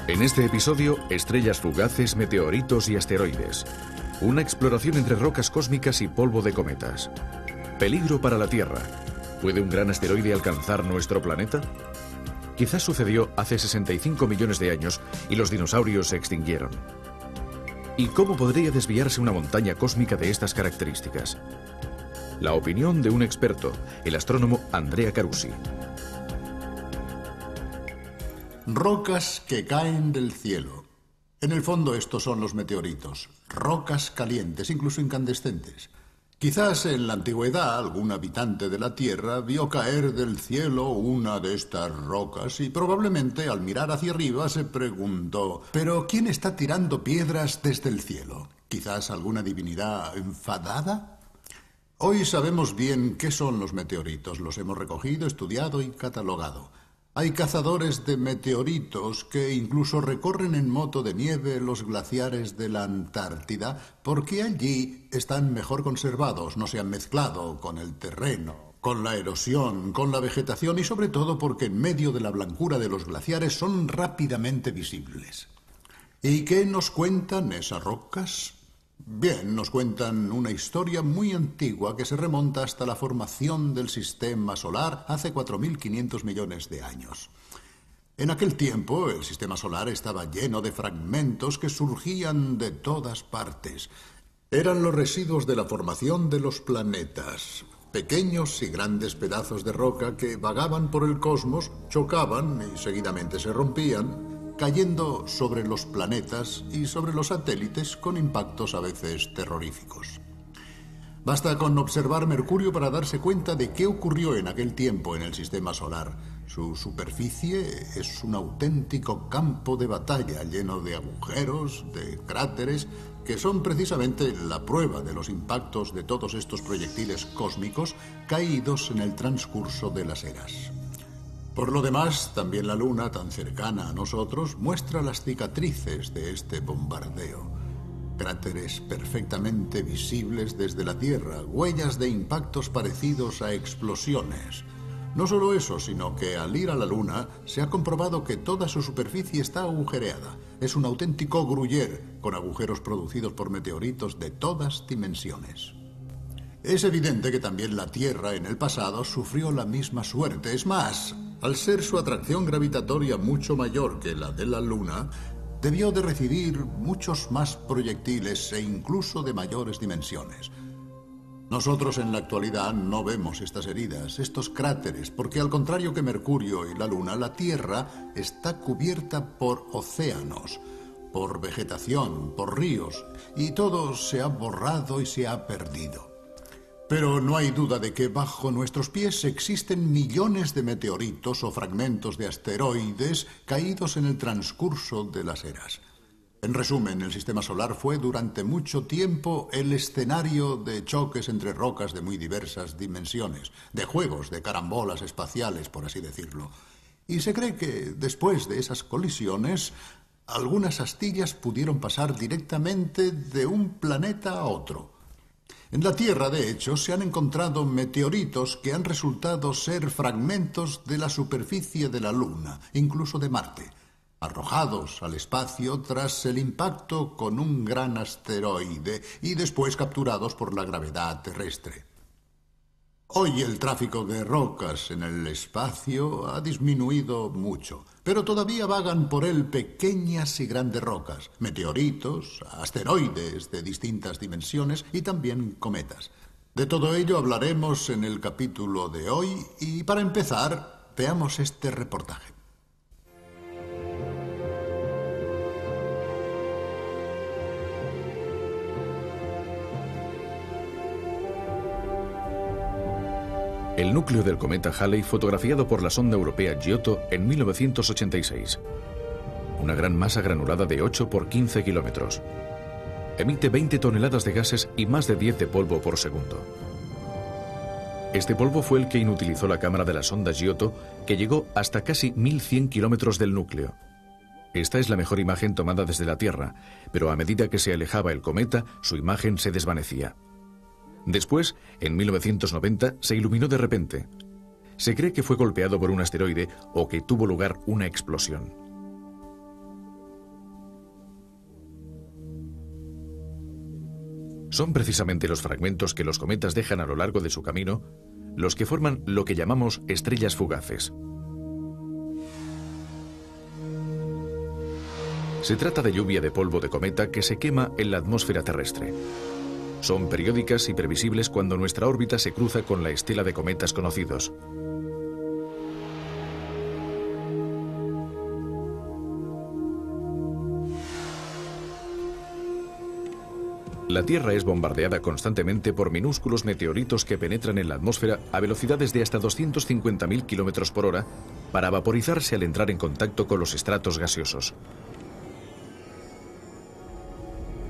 En este episodio, estrellas fugaces, meteoritos y asteroides. Una exploración entre rocas cósmicas y polvo de cometas. Peligro para la Tierra. ¿Puede un gran asteroide alcanzar nuestro planeta? Quizás sucedió hace 65 millones de años y los dinosaurios se extinguieron. ¿Y cómo podría desviarse una montaña cósmica de estas características? La opinión de un experto, el astrónomo Andrea Carusi. Rocas que caen del cielo. En el fondo estos son los meteoritos, rocas calientes, incluso incandescentes. Quizás en la antigüedad algún habitante de la Tierra vio caer del cielo una de estas rocas y probablemente al mirar hacia arriba se preguntó: ¿pero quién está tirando piedras desde el cielo? ¿Quizás alguna divinidad enfadada? Hoy sabemos bien qué son los meteoritos, los hemos recogido, estudiado y catalogado. Hay cazadores de meteoritos que incluso recorren en moto de nieve los glaciares de la Antártida porque allí están mejor conservados, no se han mezclado con el terreno, con la erosión, con la vegetación y sobre todo porque en medio de la blancura de los glaciares son rápidamente visibles. ¿Y qué nos cuentan esas rocas? Bien, nos cuentan una historia muy antigua que se remonta hasta la formación del sistema solar hace 4.500 millones de años. En aquel tiempo, el sistema solar estaba lleno de fragmentos que surgían de todas partes. Eran los residuos de la formación de los planetas, pequeños y grandes pedazos de roca que vagaban por el cosmos, chocaban y seguidamente se rompían, cayendo sobre los planetas y sobre los satélites con impactos a veces terroríficos. Basta con observar Mercurio para darse cuenta de qué ocurrió en aquel tiempo en el sistema solar. Su superficie es un auténtico campo de batalla lleno de agujeros, de cráteres, que son precisamente la prueba de los impactos de todos estos proyectiles cósmicos caídos en el transcurso de las eras. Por lo demás, también la Luna, tan cercana a nosotros, muestra las cicatrices de este bombardeo. Cráteres perfectamente visibles desde la Tierra, huellas de impactos parecidos a explosiones. No solo eso, sino que al ir a la Luna se ha comprobado que toda su superficie está agujereada. Es un auténtico gruyere, con agujeros producidos por meteoritos de todas dimensiones. Es evidente que también la Tierra en el pasado sufrió la misma suerte. Es más, al ser su atracción gravitatoria mucho mayor que la de la Luna, debió de recibir muchos más proyectiles e incluso de mayores dimensiones. Nosotros en la actualidad no vemos estas heridas, estos cráteres, porque al contrario que Mercurio y la Luna, la Tierra está cubierta por océanos, por vegetación, por ríos, y todo se ha borrado y se ha perdido. Pero no hay duda de que bajo nuestros pies existen millones de meteoritos o fragmentos de asteroides caídos en el transcurso de las eras. En resumen, el sistema solar fue durante mucho tiempo el escenario de choques entre rocas de muy diversas dimensiones, de juegos, de carambolas espaciales, por así decirlo. Y se cree que después de esas colisiones, algunas astillas pudieron pasar directamente de un planeta a otro. En la Tierra, de hecho, se han encontrado meteoritos que han resultado ser fragmentos de la superficie de la Luna, incluso de Marte, arrojados al espacio tras el impacto con un gran asteroide y después capturados por la gravedad terrestre. Hoy el tráfico de rocas en el espacio ha disminuido mucho, pero todavía vagan por él pequeñas y grandes rocas, meteoritos, asteroides de distintas dimensiones y también cometas. De todo ello hablaremos en el capítulo de hoy y para empezar, veamos este reportaje. El núcleo del cometa Halley fotografiado por la sonda europea Giotto en 1986. Una gran masa granulada de 8 por 15 kilómetros. Emite 20 toneladas de gases y más de 10 de polvo por segundo. Este polvo fue el que inutilizó la cámara de la sonda Giotto, que llegó hasta casi 1.100 kilómetros del núcleo. Esta es la mejor imagen tomada desde la Tierra, pero a medida que se alejaba el cometa, su imagen se desvanecía. Después, en 1990, se iluminó de repente. Se cree que fue golpeado por un asteroide o que tuvo lugar una explosión. Son precisamente los fragmentos que los cometas dejan a lo largo de su camino los que forman lo que llamamos estrellas fugaces. Se trata de lluvia de polvo de cometa que se quema en la atmósfera terrestre. Son periódicas y previsibles cuando nuestra órbita se cruza con la estela de cometas conocidos. La Tierra es bombardeada constantemente por minúsculos meteoritos que penetran en la atmósfera a velocidades de hasta 250.000 km por hora para vaporizarse al entrar en contacto con los estratos gaseosos.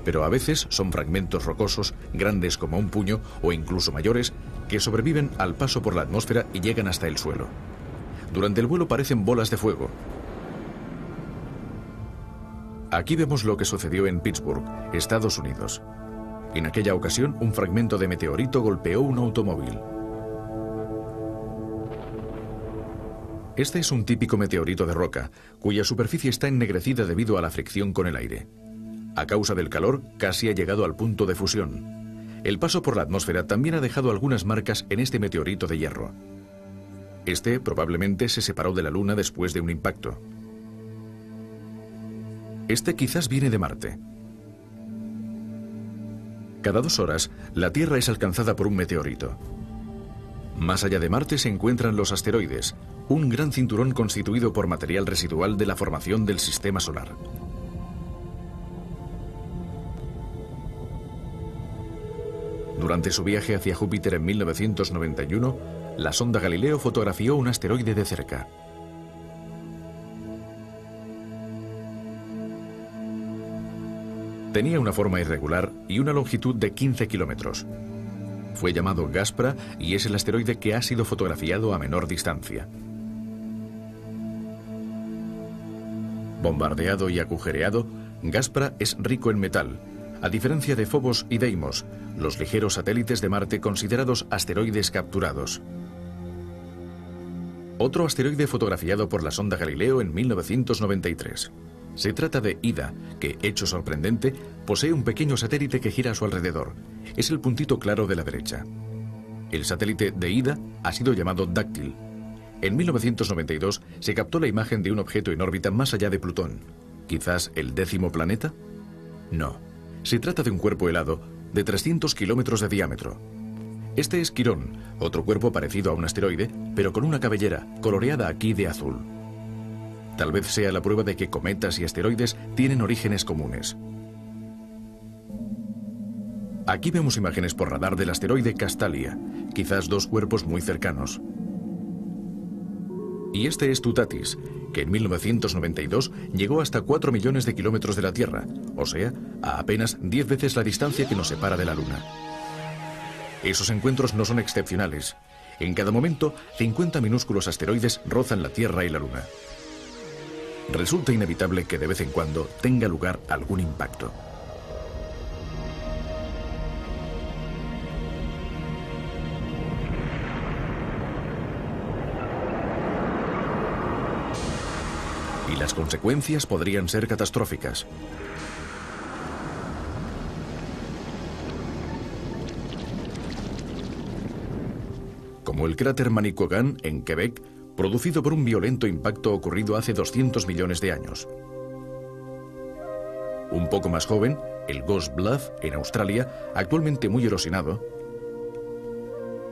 Pero a veces son fragmentos rocosos, grandes como un puño o incluso mayores, que sobreviven al paso por la atmósfera y llegan hasta el suelo. Durante el vuelo parecen bolas de fuego. Aquí vemos lo que sucedió en Pittsburgh, Estados Unidos. En aquella ocasión, un fragmento de meteorito golpeó un automóvil. Este es un típico meteorito de roca, cuya superficie está ennegrecida debido a la fricción con el aire. A causa del calor, casi ha llegado al punto de fusión. El paso por la atmósfera también ha dejado algunas marcas en este meteorito de hierro. Este probablemente se separó de la Luna después de un impacto. Este quizás viene de Marte. Cada 2 horas, la Tierra es alcanzada por un meteorito. Más allá de Marte se encuentran los asteroides, un gran cinturón constituido por material residual de la formación del Sistema Solar. Durante su viaje hacia Júpiter en 1991, la sonda Galileo fotografió un asteroide de cerca. Tenía una forma irregular y una longitud de 15 kilómetros. Fue llamado Gaspra y es el asteroide que ha sido fotografiado a menor distancia. Bombardeado y agujereado, Gaspra es rico en metal, a diferencia de Phobos y Deimos, los ligeros satélites de Marte considerados asteroides capturados. Otro asteroide fotografiado por la sonda Galileo en 1993. Se trata de Ida, que, hecho sorprendente, posee un pequeño satélite que gira a su alrededor. Es el puntito claro de la derecha. El satélite de Ida ha sido llamado Dáctil. En 1992 se captó la imagen de un objeto en órbita más allá de Plutón. ¿Quizás el 10º planeta? No. Se trata de un cuerpo helado de 300 kilómetros de diámetro. Este es Quirón, otro cuerpo parecido a un asteroide, pero con una cabellera coloreada aquí de azul. Tal vez sea la prueba de que cometas y asteroides tienen orígenes comunes. Aquí vemos imágenes por radar del asteroide Castalia, quizás 2 cuerpos muy cercanos. Y este es Tutatis, que en 1992 llegó hasta 4 millones de kilómetros de la Tierra, o sea, a apenas 10 veces la distancia que nos separa de la Luna. Esos encuentros no son excepcionales. En cada momento, 50 minúsculos asteroides rozan la Tierra y la Luna. Resulta inevitable que de vez en cuando tenga lugar algún impacto. Y las consecuencias podrían ser catastróficas. Como el cráter Manicouagan en Quebec, producido por un violento impacto ocurrido hace 200 millones de años. Un poco más joven, el Ghost Bluff, en Australia, actualmente muy erosionado,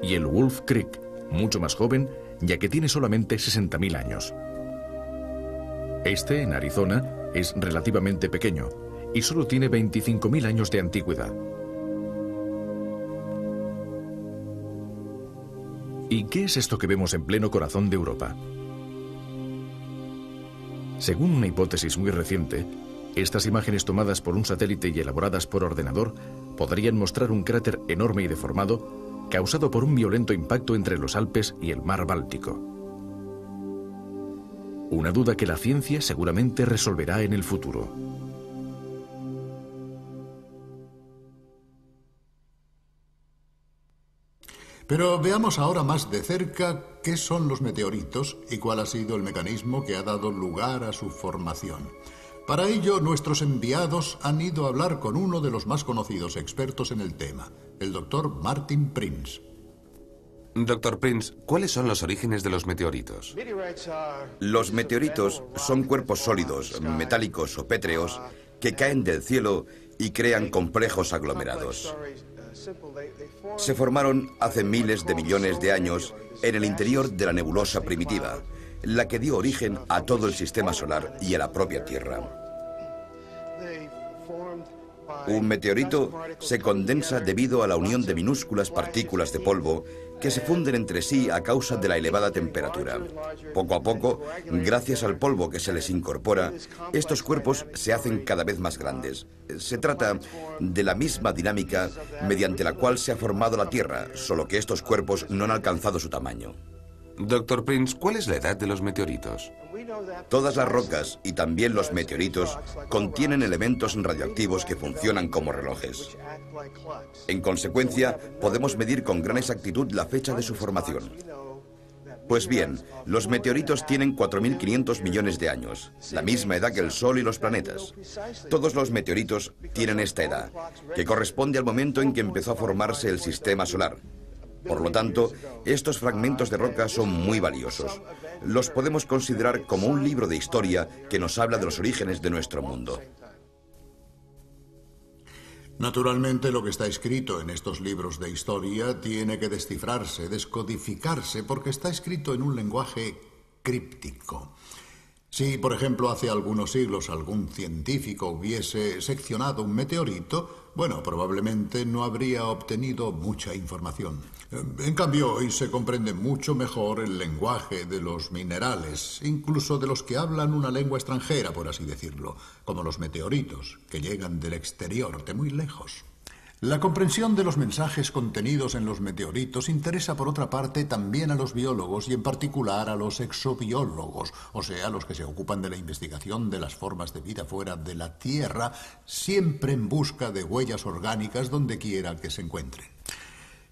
y el Wolf Creek, mucho más joven, ya que tiene solamente 60.000 años. Este, en Arizona, es relativamente pequeño, y solo tiene 25.000 años de antigüedad. ¿Y qué es esto que vemos en pleno corazón de Europa? Según una hipótesis muy reciente, estas imágenes tomadas por un satélite y elaboradas por ordenador podrían mostrar un cráter enorme y deformado causado por un violento impacto entre los Alpes y el mar Báltico. Una duda que la ciencia seguramente resolverá en el futuro. Pero veamos ahora más de cerca qué son los meteoritos y cuál ha sido el mecanismo que ha dado lugar a su formación. Para ello, nuestros enviados han ido a hablar con uno de los más conocidos expertos en el tema, el doctor Martin Prince. Doctor Prince, ¿cuáles son los orígenes de los meteoritos? Los meteoritos son cuerpos sólidos, metálicos o pétreos que caen del cielo y crean complejos aglomerados. Se formaron hace miles de millones de años en el interior de la nebulosa primitiva, la que dio origen a todo el sistema solar y a la propia Tierra. Un meteorito se condensa debido a la unión de minúsculas partículas de polvo que se funden entre sí a causa de la elevada temperatura. Poco a poco, gracias al polvo que se les incorpora, estos cuerpos se hacen cada vez más grandes. Se trata de la misma dinámica mediante la cual se ha formado la Tierra, solo que estos cuerpos no han alcanzado su tamaño. Doctor Prince, ¿cuál es la edad de los meteoritos? Todas las rocas, y también los meteoritos, contienen elementos radioactivos que funcionan como relojes. En consecuencia, podemos medir con gran exactitud la fecha de su formación. Pues bien, los meteoritos tienen 4.500 millones de años, la misma edad que el Sol y los planetas. Todos los meteoritos tienen esta edad, que corresponde al momento en que empezó a formarse el sistema solar. Por lo tanto, estos fragmentos de roca son muy valiosos. Los podemos considerar como un libro de historia que nos habla de los orígenes de nuestro mundo. Naturalmente, lo que está escrito en estos libros de historia tiene que descifrarse, descodificarse, porque está escrito en un lenguaje críptico. Si, por ejemplo, hace algunos siglos algún científico hubiese seccionado un meteorito, bueno, probablemente no habría obtenido mucha información. En cambio, hoy se comprende mucho mejor el lenguaje de los minerales, incluso de los que hablan una lengua extranjera, por así decirlo, como los meteoritos, que llegan del exterior, de muy lejos. La comprensión de los mensajes contenidos en los meteoritos interesa, por otra parte, también a los biólogos y en particular a los exobiólogos, o sea, los que se ocupan de la investigación de las formas de vida fuera de la Tierra, siempre en busca de huellas orgánicas donde quiera que se encuentren.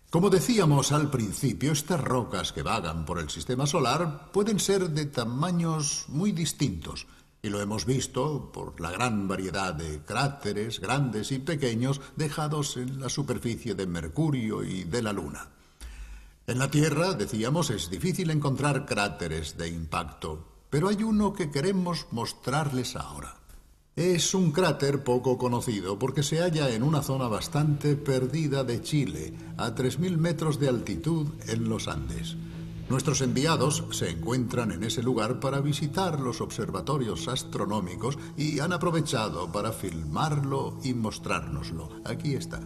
Como decíamos al principio, estas rocas que vagan por el sistema solar pueden ser de tamaños muy distintos. Y lo hemos visto por la gran variedad de cráteres grandes y pequeños dejados en la superficie de Mercurio y de la Luna. En la Tierra, decíamos, es difícil encontrar cráteres de impacto, pero hay uno que queremos mostrarles ahora. Es un cráter poco conocido porque se halla en una zona bastante perdida de Chile, a 3.000 metros de altitud en los Andes. Nuestros enviados se encuentran en ese lugar para visitar los observatorios astronómicos y han aprovechado para filmarlo y mostrárnoslo. Aquí está.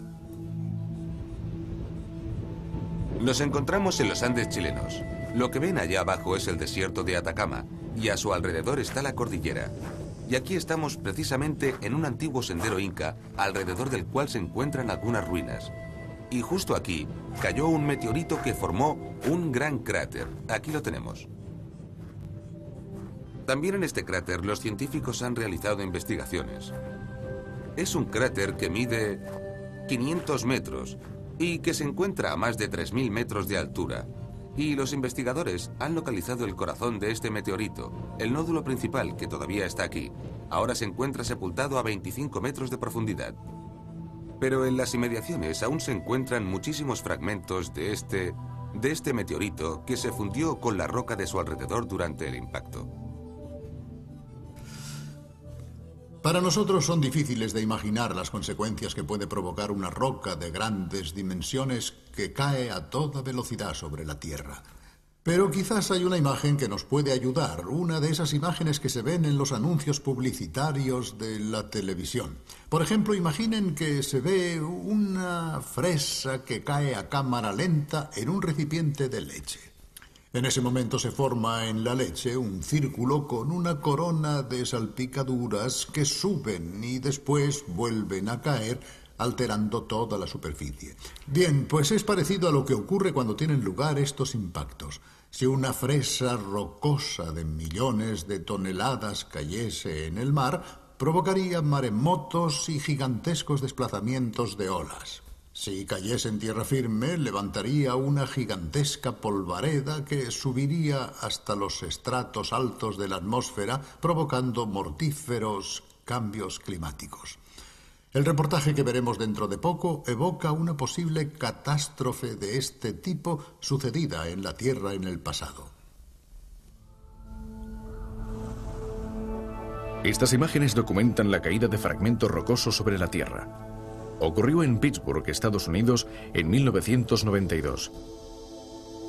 Nos encontramos en los Andes chilenos. Lo que ven allá abajo es el desierto de Atacama y a su alrededor está la cordillera. Y aquí estamos precisamente en un antiguo sendero inca, alrededor del cual se encuentran algunas ruinas. Y justo aquí cayó un meteorito que formó un gran cráter. Aquí lo tenemos. También en este cráter los científicos han realizado investigaciones. Es un cráter que mide 500 metros y que se encuentra a más de 3.000 metros de altura. Y los investigadores han localizado el corazón de este meteorito, el nódulo principal que todavía está aquí. Ahora se encuentra sepultado a 25 metros de profundidad. Pero en las inmediaciones aún se encuentran muchísimos fragmentos de este meteorito que se fundió con la roca de su alrededor durante el impacto. Para nosotros son difíciles de imaginar las consecuencias que puede provocar una roca de grandes dimensiones que cae a toda velocidad sobre la Tierra. Pero quizás hay una imagen que nos puede ayudar, una de esas imágenes que se ven en los anuncios publicitarios de la televisión. Por ejemplo, imaginen que se ve una fresa que cae a cámara lenta en un recipiente de leche. En ese momento se forma en la leche un círculo con una corona de salpicaduras que suben y después vuelven a caer, alterando toda la superficie. Bien, pues es parecido a lo que ocurre cuando tienen lugar estos impactos. Si una fresa rocosa de millones de toneladas cayese en el mar, provocaría maremotos y gigantescos desplazamientos de olas. Si cayese en tierra firme, levantaría una gigantesca polvareda que subiría hasta los estratos altos de la atmósfera, provocando mortíferos cambios climáticos. El reportaje que veremos dentro de poco evoca una posible catástrofe de este tipo sucedida en la Tierra en el pasado. Estas imágenes documentan la caída de fragmentos rocosos sobre la Tierra. Ocurrió en Pittsburgh, Estados Unidos, en 1992.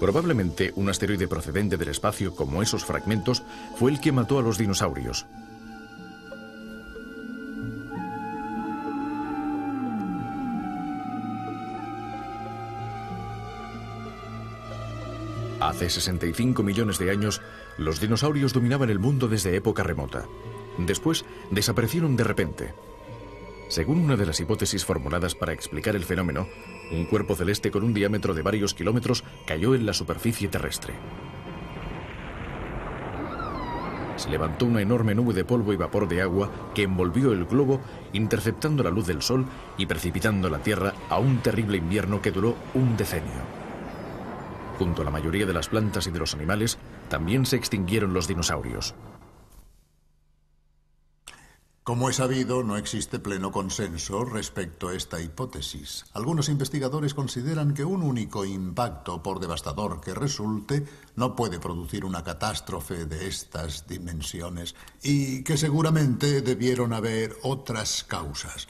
Probablemente un asteroide procedente del espacio, como esos fragmentos, fue el que mató a los dinosaurios. Hace 65 millones de años, los dinosaurios dominaban el mundo desde época remota. Después, desaparecieron de repente. Según una de las hipótesis formuladas para explicar el fenómeno, un cuerpo celeste con un diámetro de varios kilómetros cayó en la superficie terrestre. Se levantó una enorme nube de polvo y vapor de agua que envolvió el globo, interceptando la luz del sol y precipitando la Tierra a un terrible invierno que duró un decenio. Junto a la mayoría de las plantas y de los animales, también se extinguieron los dinosaurios. Como es sabido, no existe pleno consenso respecto a esta hipótesis. Algunos investigadores consideran que un único impacto, por devastador que resulte, no puede producir una catástrofe de estas dimensiones y que seguramente debieron haber otras causas.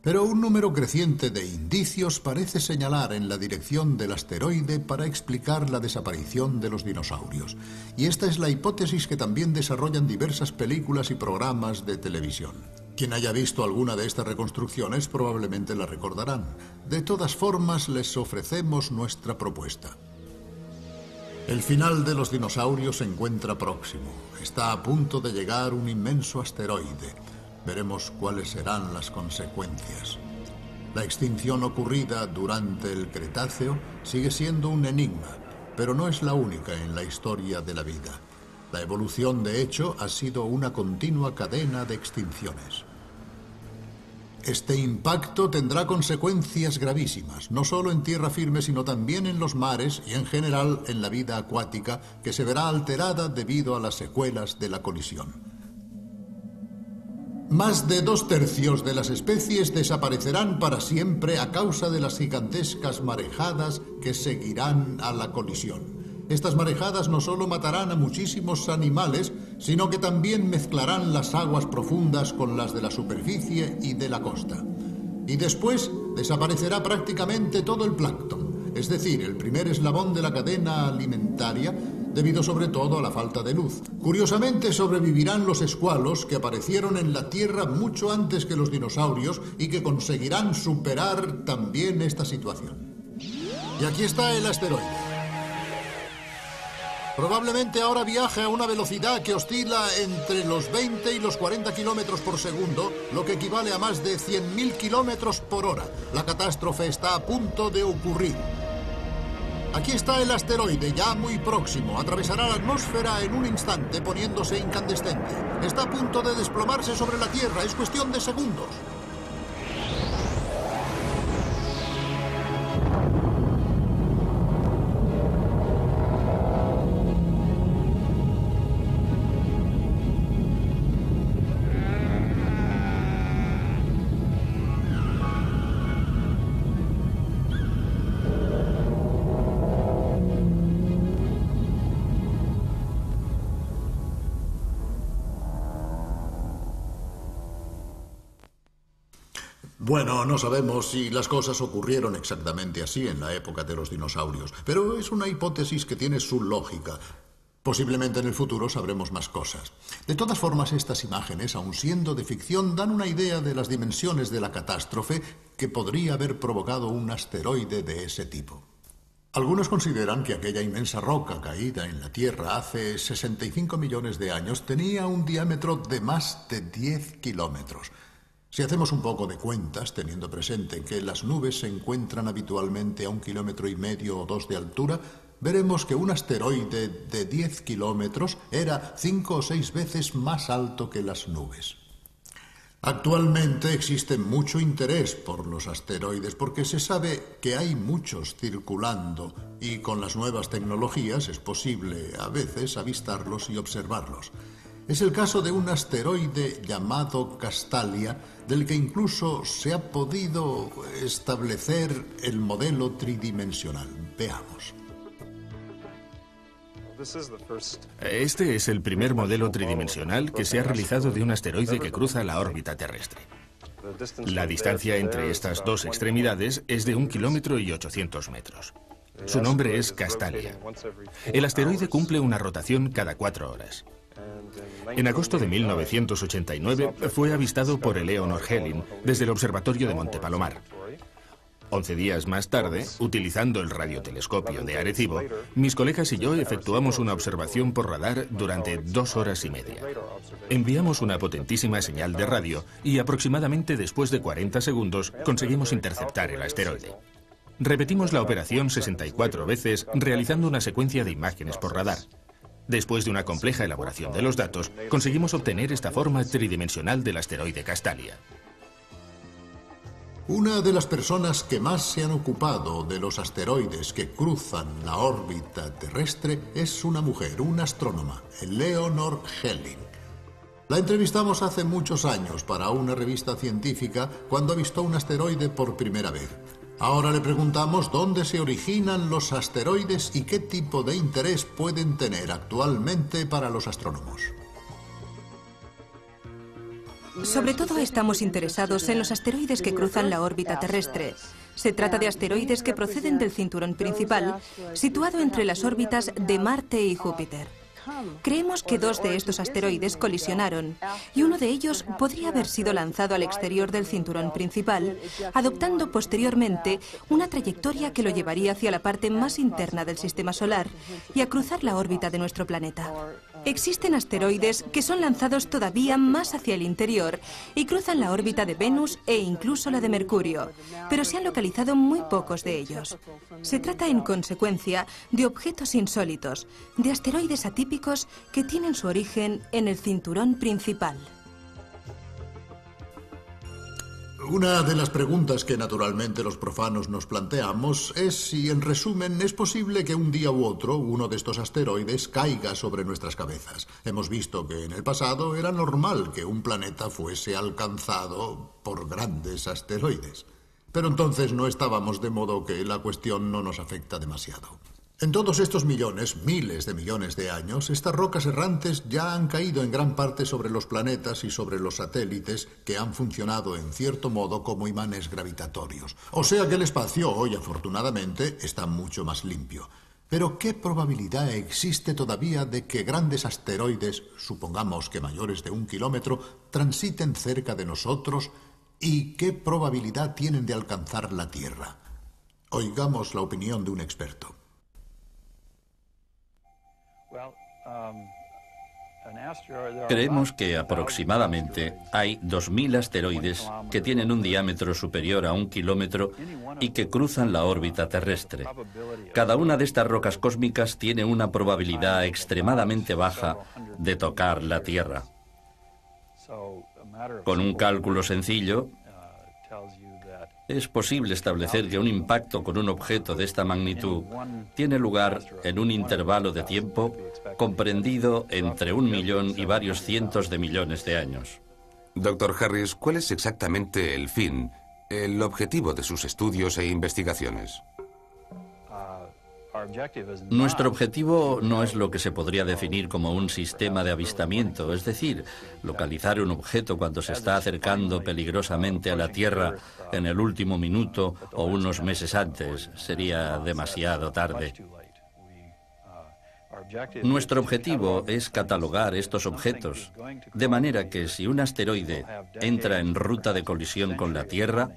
Pero un número creciente de indicios parece señalar en la dirección del asteroide para explicar la desaparición de los dinosaurios. Y esta es la hipótesis que también desarrollan diversas películas y programas de televisión. Quien haya visto alguna de estas reconstrucciones probablemente la recordarán. De todas formas, les ofrecemos nuestra propuesta. El final de los dinosaurios se encuentra próximo. Está a punto de llegar un inmenso asteroide. Veremos cuáles serán las consecuencias. La extinción ocurrida durante el Cretáceo sigue siendo un enigma, pero no es la única en la historia de la vida. La evolución, de hecho, ha sido una continua cadena de extinciones. Este impacto tendrá consecuencias gravísimas, no solo en tierra firme, sino también en los mares y en general en la vida acuática, que se verá alterada debido a las secuelas de la colisión. Más de 2/3 de las especies desaparecerán para siempre a causa de las gigantescas marejadas que seguirán a la colisión. Estas marejadas no solo matarán a muchísimos animales, sino que también mezclarán las aguas profundas con las de la superficie y de la costa. Y después desaparecerá prácticamente todo el plancton, es decir, el primer eslabón de la cadena alimentaria, debido sobre todo a la falta de luz. Curiosamente, sobrevivirán los escualos que aparecieron en la Tierra mucho antes que los dinosaurios y que conseguirán superar también esta situación. Y aquí está el asteroide. Probablemente ahora viaje a una velocidad que oscila entre los 20 y los 40 kilómetros por segundo, lo que equivale a más de 100.000 kilómetros por hora. La catástrofe está a punto de ocurrir. Aquí está el asteroide, ya muy próximo. Atravesará la atmósfera en un instante, poniéndose incandescente. Está a punto de desplomarse sobre la Tierra. Es cuestión de segundos. Bueno, no sabemos si las cosas ocurrieron exactamente así en la época de los dinosaurios, pero es una hipótesis que tiene su lógica. Posiblemente en el futuro sabremos más cosas. De todas formas, estas imágenes, aun siendo de ficción, dan una idea de las dimensiones de la catástrofe que podría haber provocado un asteroide de ese tipo. Algunos consideran que aquella inmensa roca caída en la Tierra hace 65 millones de años tenía un diámetro de más de 10 kilómetros. Si hacemos un poco de cuentas, teniendo presente que las nubes se encuentran habitualmente a 1,5 kilómetros o 2 de altura, veremos que un asteroide de 10 kilómetros era 5 o 6 veces más alto que las nubes. Actualmente existe mucho interés por los asteroides porque se sabe que hay muchos circulando y con las nuevas tecnologías es posible a veces avistarlos y observarlos. Es el caso de un asteroide llamado Castalia, del que incluso se ha podido establecer el modelo tridimensional. Veamos. Este es el primer modelo tridimensional que se ha realizado de un asteroide que cruza la órbita terrestre. La distancia entre estas dos extremidades es de 1,8 kilómetros. Su nombre es Castalia. El asteroide cumple una rotación cada 4 horas. En agosto de 1989 fue avistado por Eleanor Helin desde el observatorio de Monte Palomar. 11 días más tarde, utilizando el radiotelescopio de Arecibo, mis colegas y yo efectuamos una observación por radar durante 2 horas y media. Enviamos una potentísima señal de radio y aproximadamente después de 40 segundos conseguimos interceptar el asteroide. Repetimos la operación 64 veces realizando una secuencia de imágenes por radar. Después de una compleja elaboración de los datos, conseguimos obtener esta forma tridimensional del asteroide Castalia. Una de las personas que más se han ocupado de los asteroides que cruzan la órbita terrestre es una mujer, una astrónoma, Eleanor Helin. La entrevistamos hace muchos años para una revista científica cuando avistó un asteroide por primera vez. Ahora le preguntamos dónde se originan los asteroides y qué tipo de interés pueden tener actualmente para los astrónomos. Sobre todo estamos interesados en los asteroides que cruzan la órbita terrestre. Se trata de asteroides que proceden del cinturón principal, situado entre las órbitas de Marte y Júpiter. Creemos que 2 de estos asteroides colisionaron y uno de ellos podría haber sido lanzado al exterior del cinturón principal, adoptando posteriormente una trayectoria que lo llevaría hacia la parte más interna del sistema solar y a cruzar la órbita de nuestro planeta. Existen asteroides que son lanzados todavía más hacia el interior y cruzan la órbita de Venus e incluso la de Mercurio, pero se han localizado muy pocos de ellos. Se trata, en consecuencia, de objetos insólitos, de asteroides atípicos que tienen su origen en el cinturón principal. Una de las preguntas que naturalmente los profanos nos planteamos es si, en resumen, es posible que un día u otro uno de estos asteroides caiga sobre nuestras cabezas. Hemos visto que en el pasado era normal que un planeta fuese alcanzado por grandes asteroides. Pero entonces no estábamos, de modo que la cuestión no nos afecta demasiado. En todos estos millones, miles de millones de años, estas rocas errantes ya han caído en gran parte sobre los planetas y sobre los satélites que han funcionado en cierto modo como imanes gravitatorios. O sea que el espacio hoy, afortunadamente, está mucho más limpio. Pero ¿qué probabilidad existe todavía de que grandes asteroides, supongamos que mayores de 1 kilómetro, transiten cerca de nosotros? ¿Y qué probabilidad tienen de alcanzar la Tierra? Oigamos la opinión de un experto. Creemos que aproximadamente hay 2.000 asteroides que tienen un diámetro superior a 1 kilómetro y que cruzan la órbita terrestre. Cada una de estas rocas cósmicas tiene una probabilidad extremadamente baja de tocar la Tierra. Con un cálculo sencillo, es posible establecer que un impacto con un objeto de esta magnitud tiene lugar en un intervalo de tiempo comprendido entre 1 millón y varios cientos de millones de años. Dr. Harris, ¿cuál es exactamente el fin, el objetivo de sus estudios e investigaciones? Nuestro objetivo no es lo que se podría definir como un sistema de avistamiento, es decir, localizar un objeto cuando se está acercando peligrosamente a la Tierra en el último minuto o unos meses antes. Sería demasiado tarde. Nuestro objetivo es catalogar estos objetos, de manera que si un asteroide entra en ruta de colisión con la Tierra,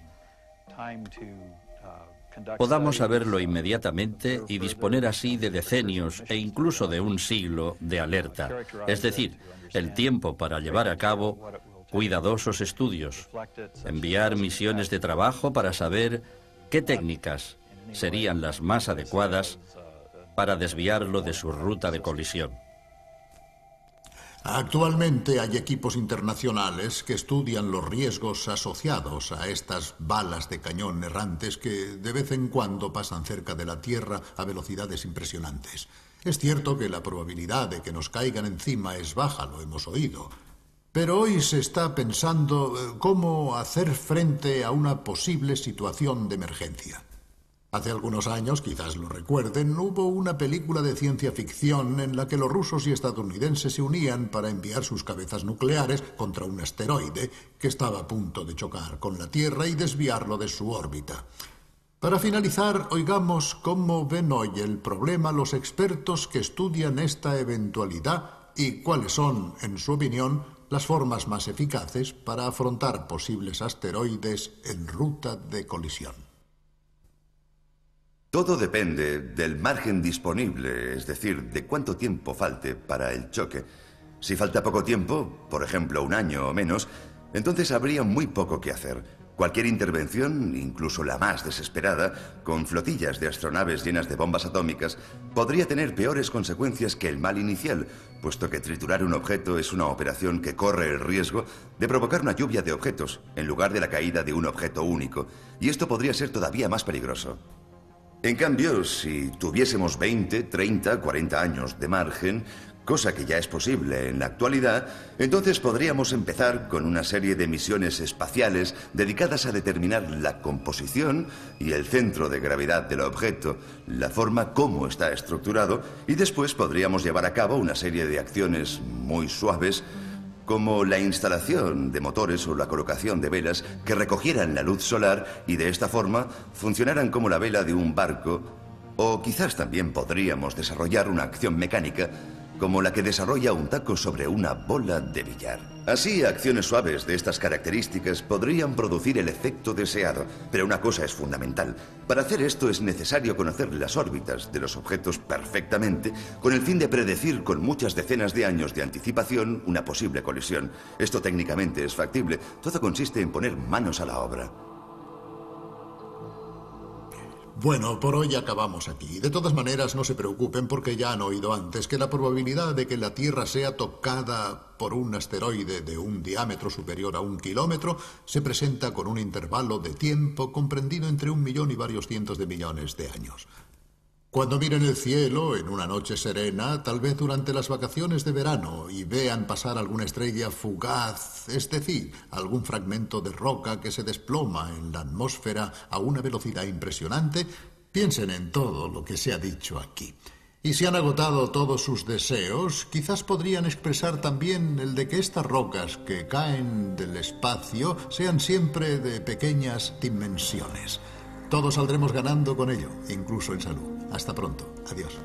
podamos saberlo inmediatamente y disponer así de decenios e incluso de un siglo de alerta, es decir, el tiempo para llevar a cabo cuidadosos estudios, enviar misiones de trabajo para saber qué técnicas serían las más adecuadas para desviarlo de su ruta de colisión. Actualmente hay equipos internacionales que estudian los riesgos asociados a estas balas de cañón errantes que de vez en cuando pasan cerca de la Tierra a velocidades impresionantes. Es cierto que la probabilidad de que nos caigan encima es baja, lo hemos oído. Pero hoy se está pensando cómo hacer frente a una posible situación de emergencia. Hace algunos años, quizás lo recuerden, hubo una película de ciencia ficción en la que los rusos y estadounidenses se unían para enviar sus cabezas nucleares contra un asteroide que estaba a punto de chocar con la Tierra y desviarlo de su órbita. Para finalizar, oigamos cómo ven hoy el problema los expertos que estudian esta eventualidad y cuáles son, en su opinión, las formas más eficaces para afrontar posibles asteroides en ruta de colisión. Todo depende del margen disponible, es decir, de cuánto tiempo falte para el choque. Si falta poco tiempo, por ejemplo 1 año o menos, entonces habría muy poco que hacer. Cualquier intervención, incluso la más desesperada, con flotillas de astronaves llenas de bombas atómicas, podría tener peores consecuencias que el mal inicial, puesto que triturar un objeto es una operación que corre el riesgo de provocar una lluvia de objetos, en lugar de la caída de un objeto único, y esto podría ser todavía más peligroso. En cambio, si tuviésemos 20, 30, 40 años de margen, cosa que ya es posible en la actualidad, entonces podríamos empezar con una serie de misiones espaciales dedicadas a determinar la composición y el centro de gravedad del objeto, la forma como está estructurado, y después podríamos llevar a cabo una serie de acciones muy suaves, como la instalación de motores o la colocación de velas que recogieran la luz solar y de esta forma funcionaran como la vela de un barco, o quizás también podríamos desarrollar una acción mecánica como la que desarrolla un taco sobre una bola de billar. Así, acciones suaves de estas características podrían producir el efecto deseado, pero una cosa es fundamental. Para hacer esto es necesario conocer las órbitas de los objetos perfectamente, con el fin de predecir con muchas decenas de años de anticipación una posible colisión. Esto técnicamente es factible. Todo consiste en poner manos a la obra. Bueno, por hoy acabamos aquí. De todas maneras, no se preocupen porque ya han oído antes que la probabilidad de que la Tierra sea tocada por un asteroide de un diámetro superior a 1 kilómetro se presenta con un intervalo de tiempo comprendido entre 1 millón y varios cientos de millones de años. Cuando miren el cielo en una noche serena, tal vez durante las vacaciones de verano, y vean pasar alguna estrella fugaz, es decir, algún fragmento de roca que se desploma en la atmósfera a una velocidad impresionante, piensen en todo lo que se ha dicho aquí. Y si han agotado todos sus deseos, quizás podrían expresar también el de que estas rocas que caen del espacio sean siempre de pequeñas dimensiones. Todos saldremos ganando con ello, incluso en salud. Hasta pronto. Adiós.